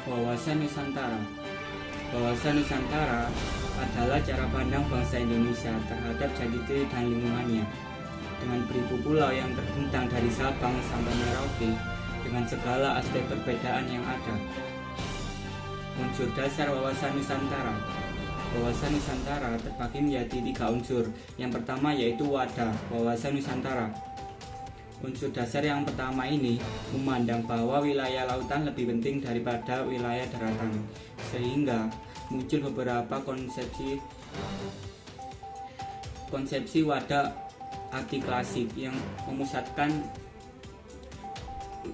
Wawasan Nusantara. Wawasan Nusantara adalah cara pandang bangsa Indonesia terhadap jati diri dan lingkungannya, dengan beribu pulau yang terbentang dari Sabang sampai Merauke, dengan segala aspek perbedaan yang ada. Unsur dasar wawasan Nusantara. Wawasan Nusantara terbagi menjadi 3 unsur. Yang pertama yaitu wadah wawasan Nusantara. Unsur dasar yang pertama ini memandang bahwa wilayah lautan lebih penting daripada wilayah daratan, sehingga muncul beberapa konsepsi wadah arti klasik yang memusatkan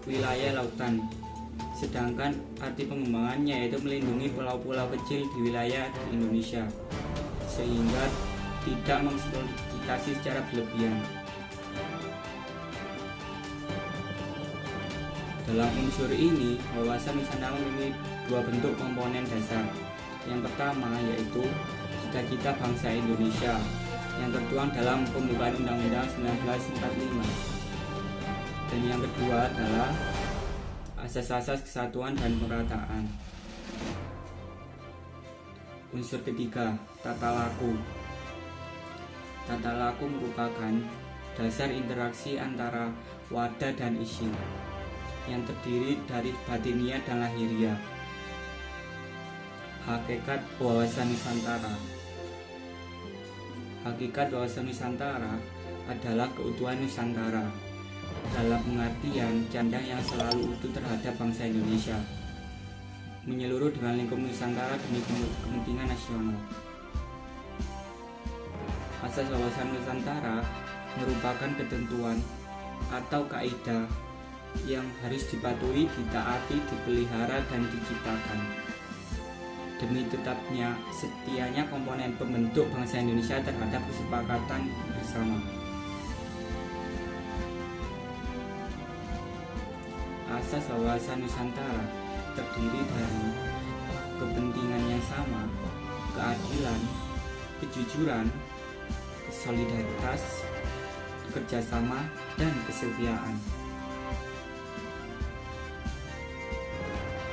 wilayah lautan, sedangkan arti pengembangannya yaitu melindungi pulau-pulau kecil di wilayah Indonesia sehingga tidak mengeksploitasi secara berlebihan. Dalam unsur ini, wawasan Nusantara memiliki 2 bentuk komponen dasar. Yang pertama yaitu cita-cita bangsa Indonesia yang tertuang dalam pembukaan Undang-Undang 1945. Dan yang kedua adalah asas-asas kesatuan dan pemerataan. Unsur ketiga, tata laku. Tata laku merupakan dasar interaksi antara wadah dan isi, yang terdiri dari batiniah dan lahiriah. Hakikat wawasan Nusantara. Hakikat wawasan Nusantara adalah keutuhan Nusantara dalam pengertian pandang yang selalu utuh terhadap bangsa Indonesia, menyeluruh dengan lingkup Nusantara demi kepentingan nasional. Asas wawasan Nusantara merupakan ketentuan atau kaidah yang harus dipatuhi, ditaati, dipelihara, dan diciptakan demi tetapnya setianya komponen pembentuk bangsa Indonesia terhadap kesepakatan bersama. Asas wawasan Nusantara terdiri dari kepentingan yang sama, keadilan, kejujuran, solidaritas, kerjasama, dan kesetiaan.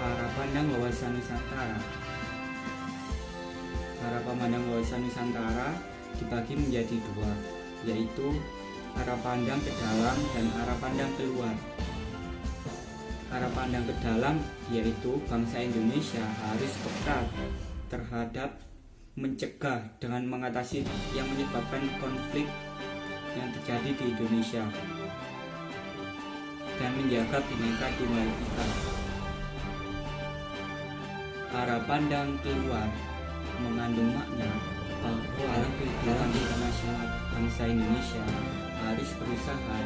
Arah pandang wawasan Nusantara. Arah pandang wawasan Nusantara dibagi menjadi 2, yaitu arah pandang ke dalam dan arah pandang keluar. Arah pandang ke dalam yaitu bangsa Indonesia harus peka terhadap mencegah dengan mengatasi yang menyebabkan konflik yang terjadi di Indonesia dan menjaga Bhinneka Tunggal Ika. Arah pandang keluar mengandung makna bahwa dalam internasional bangsa Indonesia harus berusaha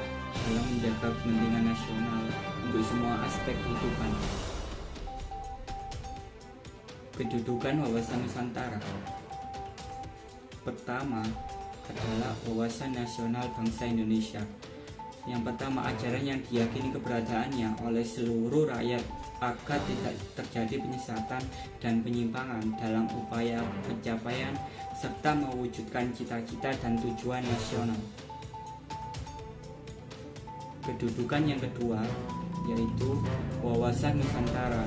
dalam menjaga kepentingan nasional untuk semua aspek kehidupan. Kedudukan wawasan Nusantara. Pertama adalah wawasan nasional bangsa Indonesia. Yang pertama, ajaran yang diyakini keberadaannya oleh seluruh rakyat agar tidak terjadi penyesatan dan penyimpangan dalam upaya pencapaian serta mewujudkan cita-cita dan tujuan nasional. Kedudukan yang kedua yaitu wawasan Nusantara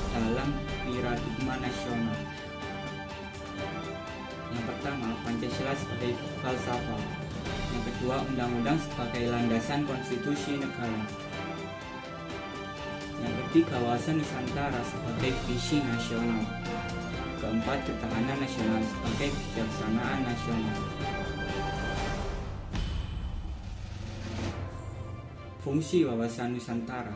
dalam paradigma nasional. Yang pertama, Pancasila sebagai falsafah. Yang kedua, undang-undang sebagai landasan konstitusi negara. Yang ketiga, wawasan Nusantara sebagai visi nasional. Keempat, ketahanan nasional sebagai kebijaksanaan nasional. Fungsi wawasan Nusantara.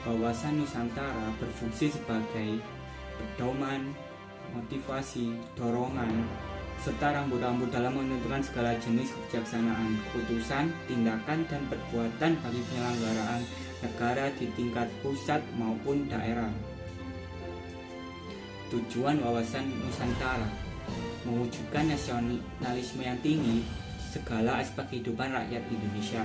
Wawasan Nusantara berfungsi sebagai pedoman, motivasi, dorongan, serta rambu-rambu dalam menentukan segala jenis kebijaksanaan, keputusan, tindakan, dan perbuatan bagi penyelenggaraan negara di tingkat pusat maupun daerah. Tujuan wawasan Nusantara mewujudkan nasionalisme yang tinggi segala aspek kehidupan rakyat Indonesia.